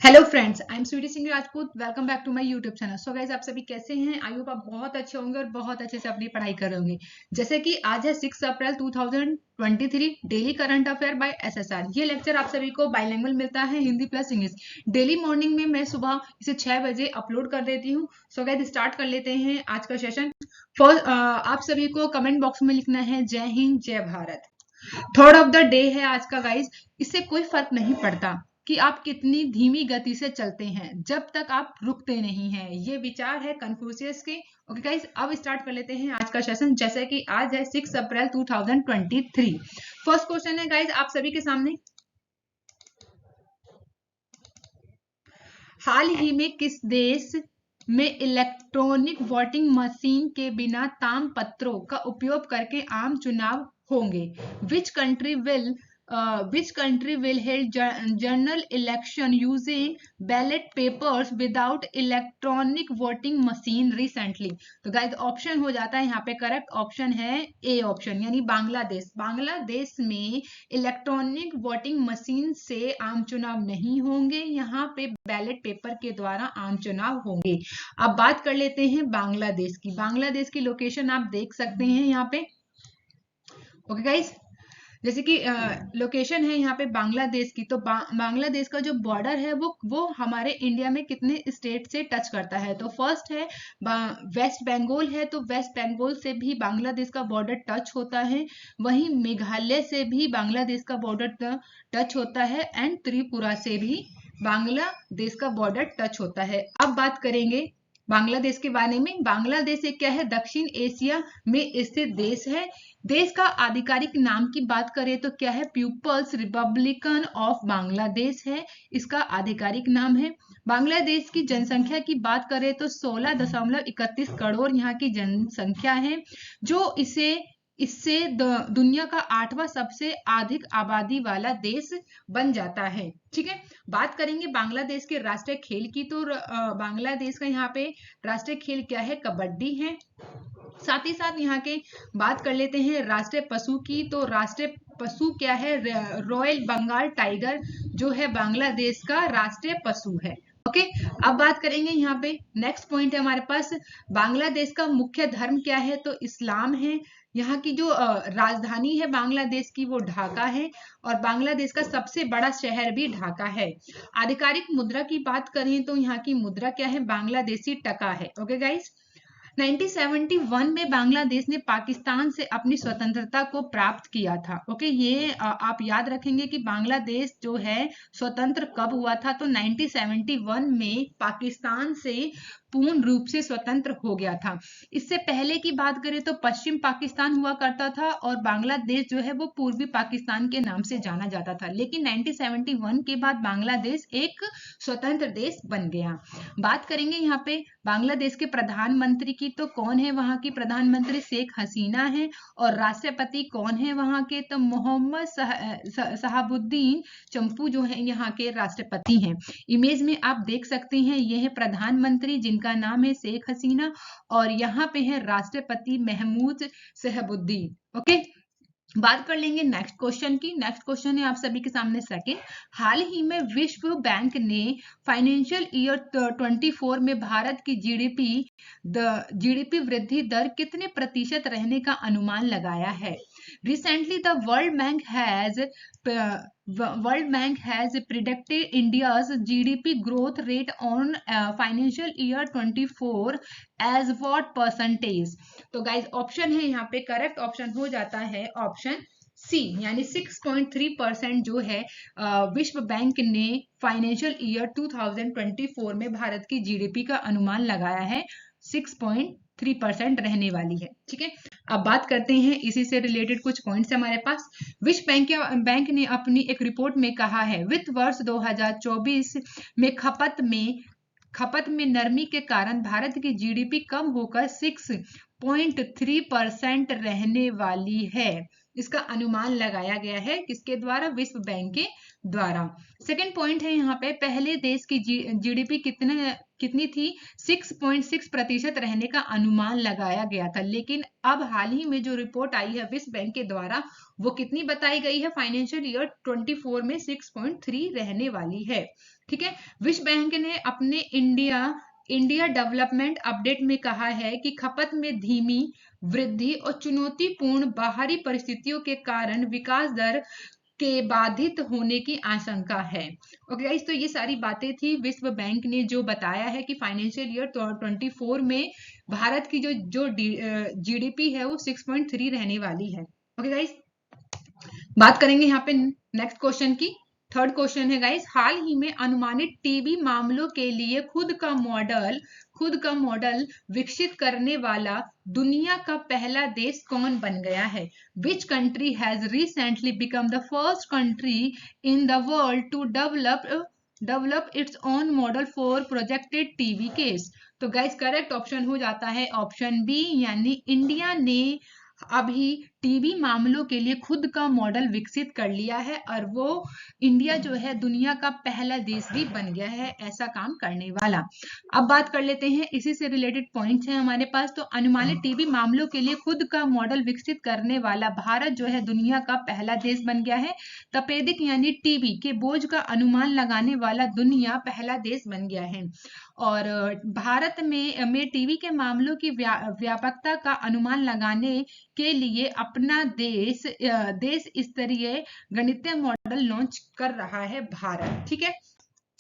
Hello friends, I am Sweety Singh Rajput. Welcome back to my YouTube channel. So guys, आप सभी कैसे हैं? आई होप आप बहुत अच्छे होंगे और बहुत अच्छे से अपनी पढ़ाई कर रहे होंगे। जैसे कि आज है 6 April 2023, daily current affair by SSR. ये लेक्चर आप सभी को बाइलिंगुअल मिलता है, Hindi plus English. Daily morning में मैं सुबह इसे 6 बजे अपलोड कर देती हूँ। सो गाइज, स्टार्ट कर लेते हैं आज का सेशन। फर्स्ट, आप सभी को कमेंट बॉक्स में लिखना है जय हिंद जय Bharat. Third of the day है आज का गाइज। इससे कोई फर्क नहीं पड़ता कि आप कितनी धीमी गति से चलते हैं, जब तक आप रुकते नहीं हैं। ये विचार है कन्फ्यूशियस के। ओके गाइज, अब स्टार्ट कर लेते हैं आज का सेशन। जैसे कि आज है 6 अप्रैल 2023। फर्स्ट क्वेश्चन है गाइज आप सभी के सामने। हाल ही में किस देश में इलेक्ट्रॉनिक वोटिंग मशीन के बिना तामपत्रों का उपयोग करके आम चुनाव होंगे? Which country will held general election using ballot papers without electronic voting machine recently? तो गाइस, ऑप्शन हो जाता है यहाँ पे करेक्ट ऑप्शन है ए ऑप्शन, यानी बांग्लादेश। बांग्लादेश में इलेक्ट्रॉनिक वोटिंग मशीन से आम चुनाव नहीं होंगे, यहाँ पे बैलेट पेपर के द्वारा आम चुनाव होंगे। अब बात कर लेते हैं बांग्लादेश की। बांग्लादेश की लोकेशन आप देख सकते हैं यहाँ पे। ओके गाइस, जैसे कि लोकेशन है यहाँ पे बांग्लादेश की। तो बांग्लादेश का जो बॉर्डर है वो हमारे इंडिया में कितने स्टेट से टच करता है? तो फर्स्ट है वेस्ट बंगाल है, तो वेस्ट बंगाल से भी बांग्लादेश का बॉर्डर टच होता है। वहीं मेघालय से भी बांग्लादेश का बॉर्डर टच होता है एंड त्रिपुरा से भी बांग्लादेश का बॉर्डर टच होता है। अब बात करेंगे बांग्लादेश के बारे में। बांग्लादेश एक क्या है? दक्षिण एशिया में स्थित देश है। देश का आधिकारिक नाम की बात करें तो क्या है? पीपल्स रिपब्लिकन ऑफ बांग्लादेश है इसका आधिकारिक नाम है। बांग्लादेश की जनसंख्या की बात करें तो 16.31 करोड़ यहाँ की जनसंख्या है, जो इसे इससे दुनिया का 8वां सबसे अधिक आबादी वाला देश बन जाता है। ठीक है, बात करेंगे बांग्लादेश के राष्ट्रीय खेल की। तो बांग्लादेश का यहाँ पे राष्ट्रीय खेल क्या है? कबड्डी है। साथ ही साथ यहाँ के बात कर लेते हैं राष्ट्रीय पशु की। तो राष्ट्रीय पशु क्या है? रॉयल बंगाल टाइगर जो है बांग्लादेश का राष्ट्रीय पशु है। ओके, अब बात करेंगे यहाँ पे नेक्स्ट पॉइंट है हमारे पास, बांग्लादेश का मुख्य धर्म क्या है? तो इस्लाम है। यहाँ की जो राजधानी है बांग्लादेश की वो ढाका है, और बांग्लादेश का सबसे बड़ा शहर भी ढाका है। आधिकारिक मुद्रा की बात करें तो यहाँ की मुद्रा क्या है? बांग्लादेशी टका है। ओके गाइस, 1971 में बांग्लादेश ने पाकिस्तान से अपनी स्वतंत्रता को प्राप्त किया था। ओके, ये आप याद रखेंगे कि बांग्लादेश जो है स्वतंत्र कब हुआ था? तो 1971 में पाकिस्तान से पूर्ण रूप से स्वतंत्र हो गया था। इससे पहले की बात करें तो पश्चिम पाकिस्तान हुआ करता था, और बांग्लादेश जो है वो पूर्वी पाकिस्तान के नाम से जाना जाता था। लेकिन 1971 के बाद बांग्लादेश एक स्वतंत्र देश बन गया। बात करेंगे यहाँ पे बांग्लादेश के प्रधानमंत्री की। तो कौन है वहां की प्रधानमंत्री? शेख हसीना है। और राष्ट्रपति कौन है वहां के? तो मोहम्मद शहाबुद्दीन चंपू जो है यहाँ के राष्ट्रपति हैं। इमेज में आप देख सकते हैं, ये है प्रधानमंत्री जिनका नाम है शेख हसीना, और यहाँ पे है राष्ट्रपति महमूद शहाबुद्दीन। ओके, बात कर लेंगे नेक्स्ट क्वेश्चन की। नेक्स्ट क्वेश्चन है आप सभी के सामने सेकंड। हाल ही में विश्व बैंक ने फाइनेंशियल ईयर 24 में भारत की जीडीपी वृद्धि दर कितने प्रतिशत रहने का अनुमान लगाया है? Recently the World Bank has predicted India's GDP growth rate on financial year 24 as what percentage? तो गाइज, ऑप्शन है यहाँ पे, करेक्ट ऑप्शन हो जाता है ऑप्शन सी, यानी 6.3% जो है विश्व बैंक ने फाइनेंशियल ईयर 2024 में भारत की जीडीपी का अनुमान लगाया है। 6.3% रहने वाली है। ठीक है, अब बात करते हैं इसी से रिलेटेड कुछ पॉइंट्स हमारे पास। विश्व बैंक ने अपनी एक रिपोर्ट में कहा है, वित्त वर्ष 2024 में खपत में नरमी के कारण भारत की जीडीपी कम होकर 6.3% रहने वाली है। इसका अनुमान लगाया गया है किसके द्वारा? विश्व बैंक के द्वारा। सेकेंड पॉइंट है यहाँ पे, पहले देश की जीडीपी कितनी थी? 6.6% रहने का अनुमान लगाया गया था। लेकिन अब हाल ही में जो रिपोर्ट आई है विश्व बैंक के द्वारा, वो कितनी बताई गई है? फाइनेंशियल ईयर 24 में 6.3 रहने वाली है। ठीक है। विश्व बैंक ने अपने इंडिया डेवलपमेंट अपडेट में कहा है कि खपत में धीमी वृद्धि और चुनौतीपूर्ण बाहरी परिस्थितियों के कारण विकास दर के बाधित होने की आशंका है। ओके गाइस, तो ये सारी बातें थी विश्व बैंक ने जो बताया है कि फाइनेंशियल ईयर 24 में भारत की जो जीडीपी है वो 6.3 रहने वाली है। ओके गाइस, बात करेंगे यहाँ पे नेक्स्ट क्वेश्चन की। थर्ड क्वेश्चन है गाइस, हाल ही में अनुमानित टीबी मामलों के लिए खुद का मॉडल विकसित करने वाला दुनिया का पहला देश कौन बन गया है? Which country has recently become the first country in the world to develop its own model for projected TB case? तो गाइस करेक्ट ऑप्शन हो जाता है ऑप्शन बी, यानी इंडिया ने अभी टीबी मामलों के लिए खुद का मॉडल विकसित कर लिया है और वो इंडिया जो है दुनिया का पहला देश भी बन गया है ऐसा काम करने वाला। अब बात कर लेते हैं, इसी से रिलेटेड पॉइंट्स हैं हमारे पास। तो अनुमानित टीबी मामलों के लिए खुद का मॉडल विकसित करने वाला भारत जो है दुनिया का पहला देश बन गया है। तपेदिक यानी टीबी के बोझ का अनुमान लगाने वाला दुनिया पहला देश बन गया है। और भारत में टीबी के मामलों की व्यापकता का अनुमान लगाने के लिए अपना देश स्तरीय गणितीय मॉडल लॉन्च कर रहा है भारत। ठीक है,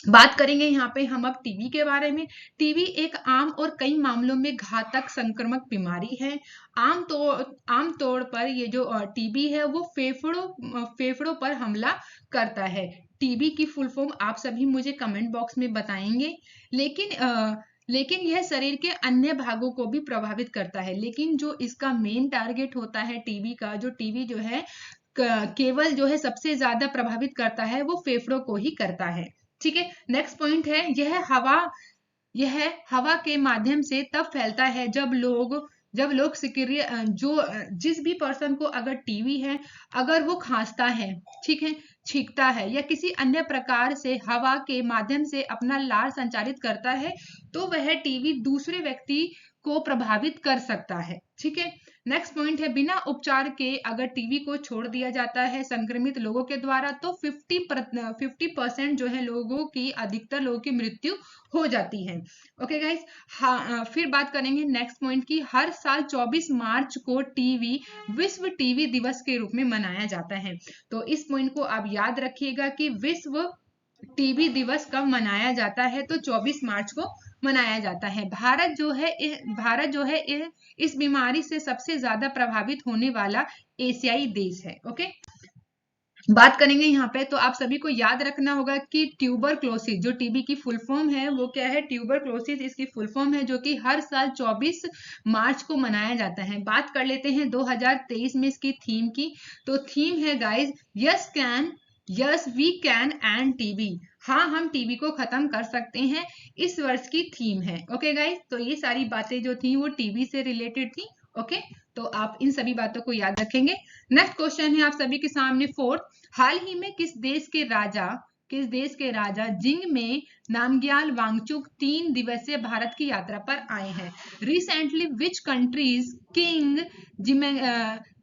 बात करेंगे यहाँ पे हम अब टीबी के बारे में। टीबी एक आम और कई मामलों में घातक संक्रामक बीमारी है। आम तौर पर ये जो टीबी है वो फेफड़ों पर हमला करता है। टीबी की फुल फॉर्म आप सभी मुझे कमेंट बॉक्स में बताएंगे। लेकिन यह शरीर के अन्य भागों को भी प्रभावित करता है। लेकिन जो इसका मेन टारगेट होता है टीबी का, जो टीबी जो है केवल जो है सबसे ज्यादा प्रभावित करता है वो फेफड़ों को ही करता है। ठीक है, नेक्स्ट पॉइंट है, यह हवा के माध्यम से तब फैलता है जब लोग सक्रिय जिस भी पर्सन को अगर टीबी है, अगर वो खांसता है, ठीक है, छींकता है या किसी अन्य प्रकार से हवा के माध्यम से अपना लार संचारित करता है तो वह टीबी दूसरे व्यक्ति को प्रभावित कर सकता है। ठीक है, नेक्स्ट पॉइंट है, बिना उपचार के अगर टीबी को छोड़ दिया जाता है संक्रमित लोगों के द्वारा तो 50% जो है अधिकतर लोगों की मृत्यु हो जाती है। ओके गाइस, हाँ, फिर बात करेंगे नेक्स्ट पॉइंट की। हर साल 24 मार्च को विश्व टीबी दिवस के रूप में मनाया जाता है। तो इस पॉइंट को आप याद रखिएगा कि विश्व टीबी दिवस कब मनाया जाता है, तो 24 मार्च को मनाया जाता है। भारत जो है इस बीमारी से सबसे ज्यादा प्रभावित होने वाला एशियाई देश है। ओके, बात करेंगे यहाँ पे, तो आप सभी को याद रखना होगा कि ट्यूबरक्लोसिस जो टीबी की फुल फॉर्म है वो क्या है, ट्यूबरक्लोसिस इसकी फुल फॉर्म है, जो कि हर साल 24 मार्च को मनाया जाता है। बात कर लेते हैं 2023 में इसकी थीम की। तो थीम है guys, yes we can end TB. हाँ, हम टीबी को खत्म कर सकते हैं, इस वर्ष की थीम है। ओके गाइज, तो ये सारी बातें जो थी वो टीबी से रिलेटेड थी। ओके, तो आप इन सभी बातों को याद रखेंगे। नेक्स्ट क्वेश्चन है आप सभी के सामने फोर्थ, हाल ही में किस देश के राजा जिंगमे नामग्याल वांगचुक 3 दिवसीय भारत की यात्रा पर आए हैं? Recently which countries king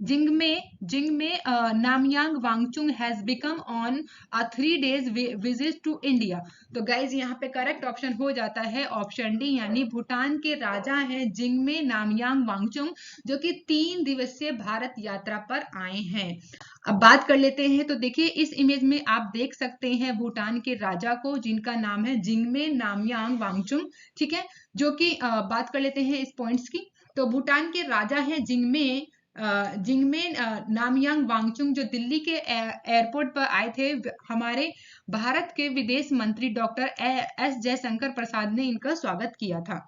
Jigme नामयांग Wangchuck has become on a 3 days visit to India? तो गाइज यहाँ पे करेक्ट ऑप्शन हो जाता है ऑप्शन डी, यानी भूटान के राजा हैं जिंगमे नामयांग वांगचुक, जो कि 3 दिवसीय भारत यात्रा पर आए हैं। अब बात कर लेते हैं, तो देखिए इस इमेज में आप देख सकते हैं भूटान के राजा को, जिनका नाम है जिंगमे नामयांग वांगचुक। ठीक है, जो कि बात कर लेते हैं इस पॉइंट्स की। तो भूटान के राजा हैं जिंगमे नामयांग वांगचुक, जो दिल्ली के एयरपोर्ट पर आए थे। हमारे भारत के विदेश मंत्री डॉक्टर एस जयशंकर प्रसाद ने इनका स्वागत किया था।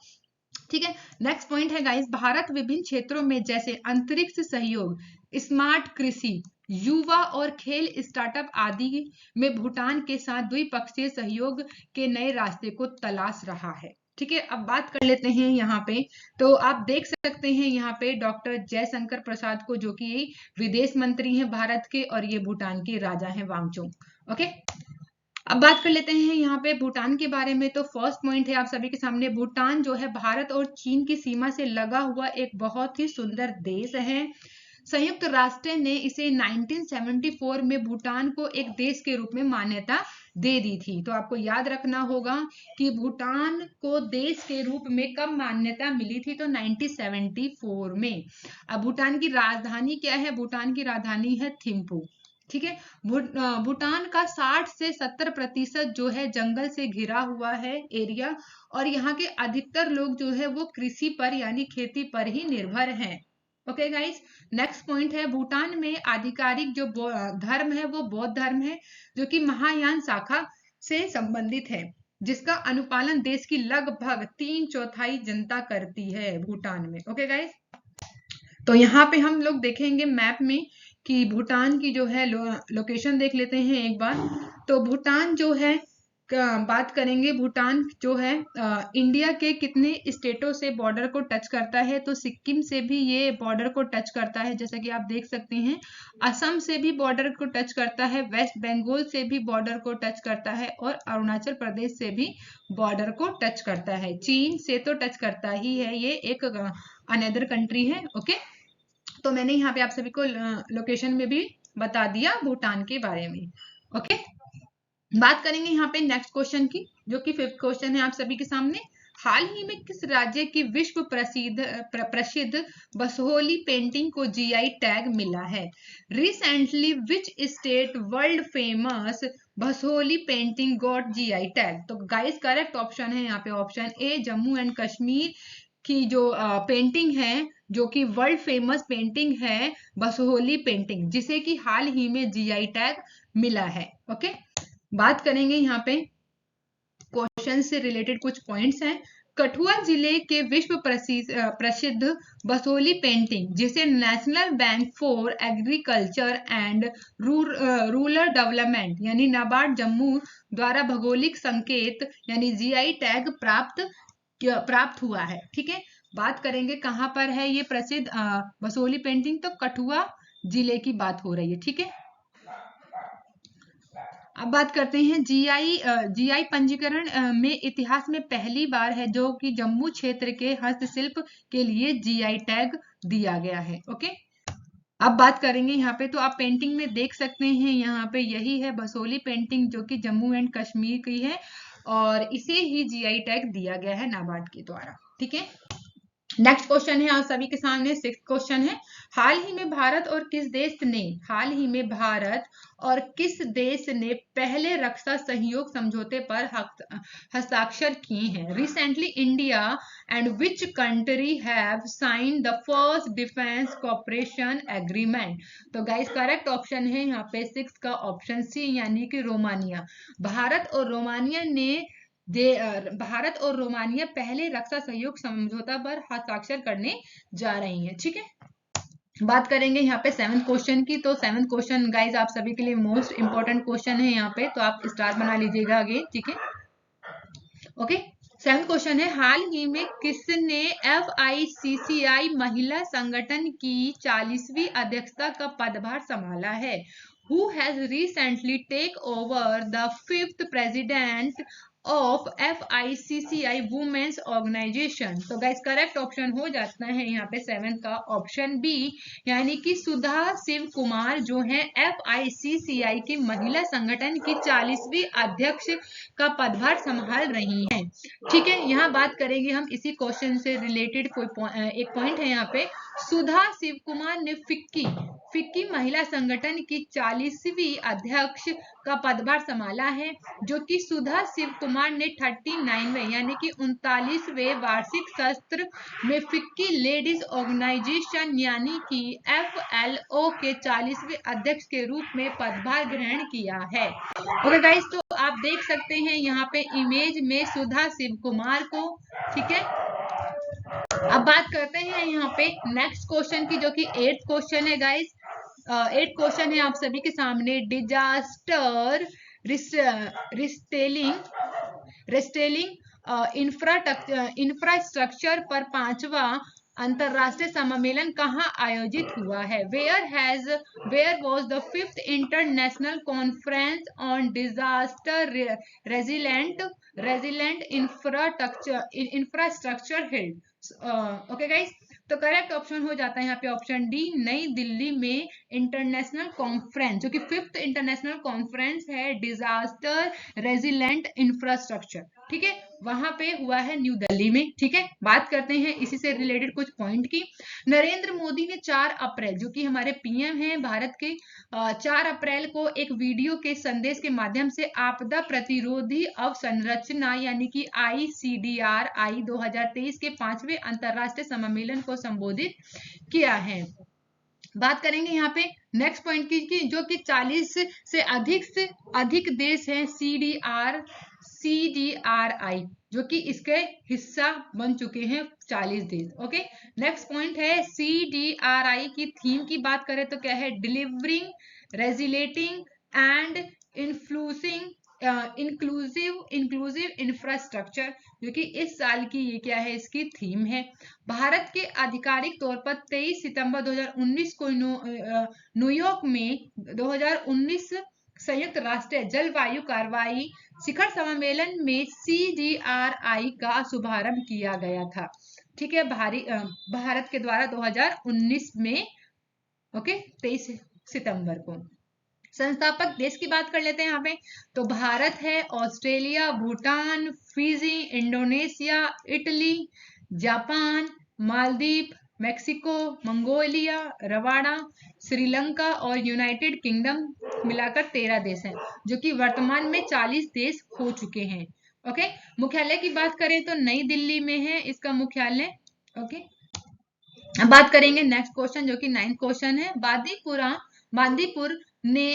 ठीक है, नेक्स्ट पॉइंट है गाइस, भारत विभिन्न क्षेत्रों में जैसे अंतरिक्ष सहयोग, स्मार्ट कृषि, युवा और खेल स्टार्टअप आदि में भूटान के साथ द्विपक्षीय सहयोग के नए रास्ते को तलाश रहा है। ठीक है, अब बात कर लेते हैं यहाँ पे, तो आप देख सकते हैं यहाँ पे डॉक्टर जयशंकर प्रसाद को, जो कि विदेश मंत्री हैं भारत के, और ये भूटान के राजा हैं वांगचुक। ओके, अब बात कर लेते हैं यहाँ पे भूटान के बारे में। तो फर्स्ट पॉइंट है आप सभी के सामने, भूटान जो है भारत और चीन की सीमा से लगा हुआ एक बहुत ही सुंदर देश है। संयुक्त राष्ट्र ने इसे 1974 में भूटान को एक देश के रूप में मान्यता दे दी थी। तो आपको याद रखना होगा कि भूटान को देश के रूप में कब मान्यता मिली थी, तो 1974 में। अब भूटान की राजधानी क्या है? भूटान की राजधानी है थिम्पू। ठीक है। भूटान का 60 से 70% जो है जंगल से घिरा हुआ है एरिया, और यहाँ के अधिकतर लोग जो है वो कृषि पर यानी खेती पर ही निर्भर हैं। ओके गाइस, नेक्स्ट पॉइंट है, भूटान में आधिकारिक जो धर्म है वो बौद्ध धर्म है, जो कि महायान शाखा से संबंधित है, जिसका अनुपालन देश की लगभग 3/4 जनता करती है भूटान में। ओके गाइस, तो यहाँ पे हम लोग देखेंगे मैप में कि भूटान की जो है लोकेशन देख लेते हैं एक बार। तो भूटान जो है बात करेंगे, भूटान जो है इंडिया के कितने स्टेटों से बॉर्डर को टच करता है, तो सिक्किम से भी ये बॉर्डर को टच करता है, जैसा कि आप देख सकते हैं। असम से भी बॉर्डर को टच करता है, वेस्ट बंगाल से भी बॉर्डर को टच करता है, और अरुणाचल प्रदेश से भी बॉर्डर को टच करता है। चीन से तो टच करता ही है, ये एक अनदर कंट्री है। ओके, तो मैंने यहाँ पे आप सभी को लोकेशन में भी बता दिया भूटान के बारे में। ओके, बात करेंगे यहाँ पे नेक्स्ट क्वेश्चन की, जो कि 5th क्वेश्चन है आप सभी के सामने। हाल ही में किस राज्य की विश्व प्रसिद्ध बसोहली पेंटिंग को जीआई टैग मिला है? Recently which state world famous Basohli painting got GI tag? तो गाइस करेक्ट ऑप्शन है यहाँ पे option A, Jammu and Kashmir की जो पेंटिंग है, जो कि वर्ल्ड फेमस पेंटिंग है बसोहली पेंटिंग, जिसे कि हाल ही में जीआई टैग मिला है। ओके, बात करेंगे यहाँ पे क्वेश्चन से रिलेटेड कुछ पॉइंट्स हैं। कठुआ जिले के विश्व प्रसिद्ध बसोहली पेंटिंग, जिसे national bank for agriculture and rural development यानी नाबार्ड जम्मू द्वारा भौगोलिक संकेत यानी जीआई टैग प्राप्त हुआ है। ठीक है, बात करेंगे कहाँ पर है ये प्रसिद्ध बसोहली पेंटिंग, तो कठुआ जिले की बात हो रही है। ठीक है, अब बात करते हैं जीआई पंजीकरण में इतिहास में पहली बार है जो कि जम्मू क्षेत्र के हस्तशिल्प के लिए जीआई टैग दिया गया है। ओके, अब बात करेंगे यहाँ पे, तो आप पेंटिंग में देख सकते हैं यहाँ पे यही है बसोहली पेंटिंग, जो कि जम्मू एंड कश्मीर की है, और इसे ही जीआई टैग दिया गया है नाबार्ड के द्वारा। ठीक है, नेक्स्ट क्वेश्चन है आप सभी के सामने 6th क्वेश्चन है। हाल ही में भारत और किस देश ने पहले रक्षा सहयोग समझौते पर हस्ताक्षर किए हैं? Recently India and which country have sign the first defence cooperation agreement? तो गाइस करेक्ट ऑप्शन है यहाँ पे 6 का ऑप्शन सी, यानी कि रोमानिया। भारत और रोमानिया पहले रक्षा सहयोग समझौता पर हस्ताक्षर करने जा रही हैं। ठीक है, बात करेंगे यहाँ पे 7th क्वेश्चन की। तो 7th क्वेश्चन गाइज आप सभी के लिए मोस्ट इंपोर्टेंट क्वेश्चन है यहाँ पे, तो आप स्टार बना लीजिएगा आगे। ठीक है, ओके, 7th क्वेश्चन है, हाल ही में किसने FICCI महिला संगठन की 40वीं अध्यक्षता का पदभार संभाला है? Who has recently take over the 5th president of FICCI women's organisation? तो गाइस करेक्ट ऑप्शन हो जाता है यहाँ पे 7th का ऑप्शन बी, यानी कि सुधा शिव कुमार जो है FICCI की महिला संगठन की 40वीं अध्यक्ष का पदभार संभाल रही हैं। ठीक है, यहाँ बात करेंगे हम इसी क्वेश्चन से रिलेटेड कोई एक पॉइंट है यहाँ पे। सुधा शिव कुमार ने फिक्की महिला संगठन की 40वीं अध्यक्ष का पदभार संभाला है, जो कि सुधा शिव कुमार ने 39वें यानी कि 39वें वार्षिक सत्र में फिक्की लेडीज ऑर्गेनाइजेशन यानी कि FLO के 40वें अध्यक्ष के रूप में पदभार ग्रहण किया है। ओके गाइस, तो आप देख सकते हैं यहाँ पे इमेज में सुधा शिव कुमार को। ठीक है, अब बात करते हैं यहाँ पे नेक्स्ट क्वेश्चन की, जो कि 8th क्वेश्चन है गाइस। 8th क्वेश्चन है आप सभी के सामने, डिजास्टर रिस्टेलिंग इंफ्रास्ट्रक्चर पर 5वां अंतरराष्ट्रीय सम्मेलन कहाँ आयोजित हुआ है? Where was the 5th international conference on disaster resilient infrastructure held? Okay guys, तो करेक्ट ऑप्शन हो जाता है यहाँ पे ऑप्शन डी, नई दिल्ली में इंटरनेशनल कॉन्फ्रेंस, जो कि 5th इंटरनेशनल कॉन्फ्रेंस है डिजास्टर रेजिलेंट इंफ्रास्ट्रक्चर, ठीक है, वहां पे हुआ है न्यू दिल्ली में। ठीक है, बात करते हैं इसी से रिलेटेड कुछ पॉइंट की। नरेंद्र मोदी ने 4 अप्रैल, जो कि हमारे पीएम हैं भारत के, 4 अप्रैल को एक वीडियो के संदेश के माध्यम से आपदा प्रतिरोधी अवसंरचना यानी कि ICDR 2023 के 5वें अंतरराष्ट्रीय सम्मेलन को संबोधित किया है। बात करेंगे यहाँ पे नेक्स्ट पॉइंट की, जो कि 40 से अधिक देश हैं CDRI, जो कि इसके हिस्सा बन चुके हैं 40 देश। ओके, नेक्स्ट पॉइंट है CDRI की थीम की बात करें तो क्या है, डिलीवरिंग रेजिलेटिंग एंड इंक्लूसिव इंफ्रास्ट्रक्चर, जो कि इस साल की ये क्या है, इसकी थीम है। भारत के आधिकारिक तौर पर 23 सितंबर 2019 को न्यूयॉर्क में 2019 संयुक्त राष्ट्र जलवायु कार्रवाई शिखर सम्मेलन में CDRI का शुभारंभ किया गया था। ठीक है, भारत के द्वारा 2019 में, ओके, 23 सितंबर को। संस्थापक देश की बात कर लेते हैं यहाँ पे, तो भारत है, Australia, Bhutan, Fiji, Indonesia, Italy, Japan, Maldives, Mexico, Mongolia, Rwanda, Sri Lanka और यूनाइटेड किंगडम मिलाकर 13 देश हैं, जो कि वर्तमान में 40 देश हो चुके हैं। ओके, मुख्यालय की बात करें तो नई दिल्ली में है इसका मुख्यालय। ओके, अब बात करेंगे नेक्स्ट क्वेश्चन, जो कि 9th क्वेश्चन है। बांदीपुर ने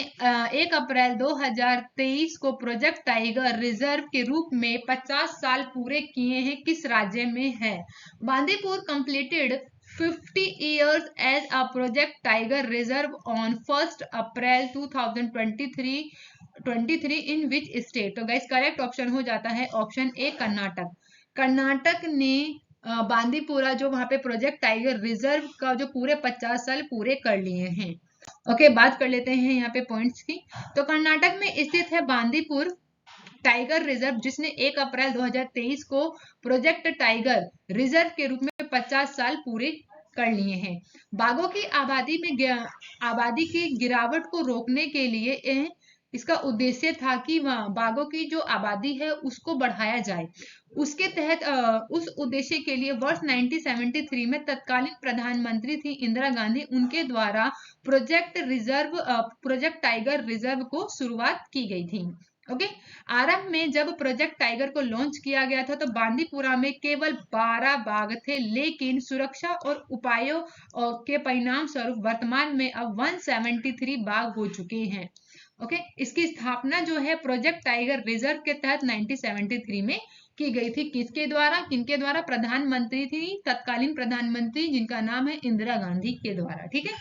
1 अप्रैल 2023 को प्रोजेक्ट टाइगर रिजर्व के रूप में 50 साल पूरे किए हैं, किस राज्य में है? Bandipur completed 50 years as a project tiger reserve on 1st April 2023 in which state? तो गाइस करेक्ट ऑप्शन हो जाता है ऑप्शन ए, कर्नाटक। कर्नाटक ने बांदीपुरा जो वहां पे प्रोजेक्ट टाइगर रिजर्व का जो पूरे 50 साल पूरे कर लिए हैं। ओके, बात कर लेते हैं यहाँ पे पॉइंट्स की। तो कर्नाटक में स्थित है बांदीपुर टाइगर रिजर्व, जिसने 1 अप्रैल 2023 को प्रोजेक्ट टाइगर रिजर्व के रूप में 50 साल पूरे कर लिए हैं। बाघों की आबादी की गिरावट को रोकने के लिए इसका उद्देश्य था कि बाघों की जो आबादी है उसको बढ़ाया जाए। उसके तहत उस उद्देश्य के लिए वर्ष 1973 में तत्कालीन प्रधानमंत्री थी इंदिरा गांधी, उनके द्वारा प्रोजेक्ट टाइगर रिजर्व को शुरुआत की गई थी। ओके, आरंभ में जब प्रोजेक्ट टाइगर को लॉन्च किया गया था तो बांदीपुरा में केवल 12 बाघ थे, लेकिन सुरक्षा और उपायों के परिणाम स्वरूप वर्तमान में अब 173 बाघ हो चुके हैं। ओके, इसकी स्थापना जो है प्रोजेक्ट टाइगर रिजर्व के तहत 1973 में की गई थी। किसके द्वारा, किनके द्वारा? प्रधानमंत्री थी, तत्कालीन प्रधानमंत्री जिनका नाम है इंदिरा गांधी के द्वारा। ठीक है,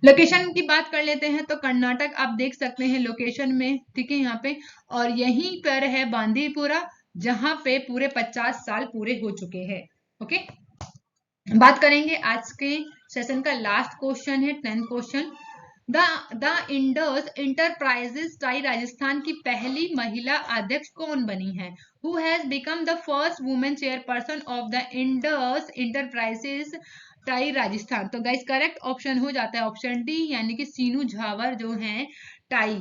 लोकेशन की बात कर लेते हैं तो कर्नाटक आप देख सकते हैं लोकेशन में, ठीक है, यहाँ पे, और यहीं पर है बांदीपुरा जहां पे पूरे 50 साल पूरे हो चुके हैं। ओके, बात करेंगे आज के सेशन का लास्ट क्वेश्चन है 10th question. The Indus enterprises tie Rajasthan की पहली महिला अध्यक्ष कौन बनी है? Who has become the first women chairperson of the Indus enterprises tie Rajasthan? तो गाइस करेक्ट ऑप्शन हो जाता है ऑप्शन डी, यानी कि सीनू झावर जो हैं टाई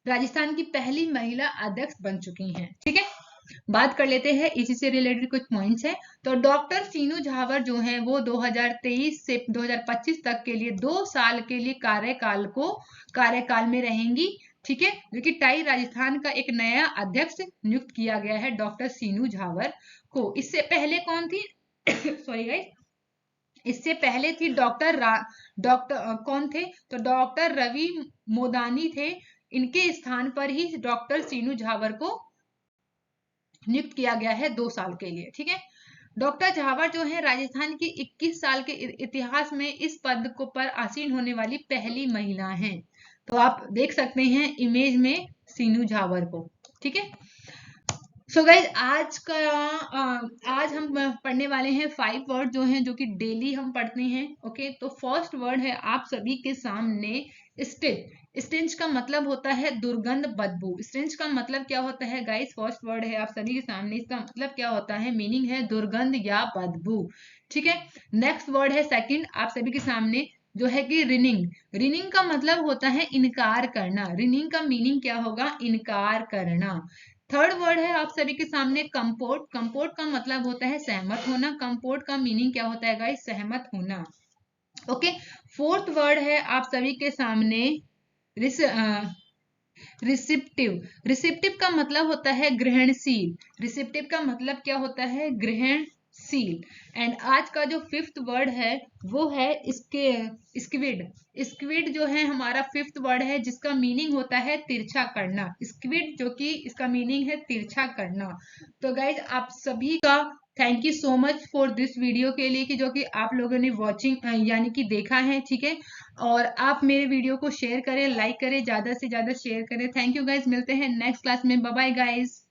राजस्थान की पहली महिला अध्यक्ष बन चुकी हैं। ठीक है, बात कर लेते हैं इसी से रिलेटेड कुछ पॉइंट्स है। तो डॉक्टर सीनू झावर जो हैं वो 2023 से 2025 तक के लिए 2 साल के लिए कार्यकाल में रहेंगी। ठीक है, जो कि टाई राजस्थान का एक नया अध्यक्ष नियुक्त किया गया है डॉक्टर सीनू झावर को। इससे पहले कौन थी? सॉरी गाइस, इससे पहले थी डॉक्टर कौन थे? तो डॉक्टर रवि मोदानी थे। इनके स्थान पर ही डॉक्टर सीनू झावर को नियुक्त किया गया है 2 साल के लिए। ठीक है, डॉक्टर झावर जो है राजस्थान की 21 साल के इतिहास में इस पद को पर आसीन होने वाली पहली महिला हैं। तो आप देख सकते हैं इमेज में सीनू झावर को। ठीक है, सो गाइज आज हम पढ़ने वाले हैं 5 वर्ड जो हैं, जो कि डेली हम पढ़ते हैं। ओके, तो फर्स्ट वर्ड है आप सभी के सामने स्टिंच, स्टिंच का मतलब होता है दुर्गंध, बदबू। स्टिंच का मतलब क्या होता है गाइस? फर्स्ट वर्ड है आप सभी के सामने, इसका मतलब क्या होता है? मीनिंग है दुर्गंध या बदबू। ठीक है, नेक्स्ट वर्ड है सेकंड आप सभी के सामने, जो है कि रिनिंग। रिनिंग का मतलब होता है इनकार करना। रिनिंग का मीनिंग क्या होगा? इनकार करना। थर्ड वर्ड है आप सभी के सामने कंपोर्ट। कंपोर्ट का मतलब होता है सहमत होना। कंपोर्ट का मीनिंग क्या होता है गाइस? सहमत होना। ओके, फोर्थ वर्ड है आप सभी के सामने रिसिप्टिव। रिसिप्टिव का मतलब होता है ग्रहणशील। रिसिप्टिव का मतलब क्या होता है? ग्रहणशील। एंड आज का जो फिफ्थ वर्ड है वो है इसके स्क्विड। स्क्विड जो है हमारा फिफ्थ वर्ड है, जिसका मीनिंग होता है तिरछा करना। स्क्विड जो कि इसका मीनिंग है तिरछा करना। तो गाइज आप सभी का thank you so much for this video के लिए, कि जो कि आप लोगों ने वॉचिंग यानी कि देखा है। ठीक है, और आप मेरे वीडियो को शेयर करें, लाइक करें, ज्यादा से ज्यादा शेयर करें। थैंक यू गाइज, मिलते हैं नेक्स्ट क्लास में। Bye bye guys.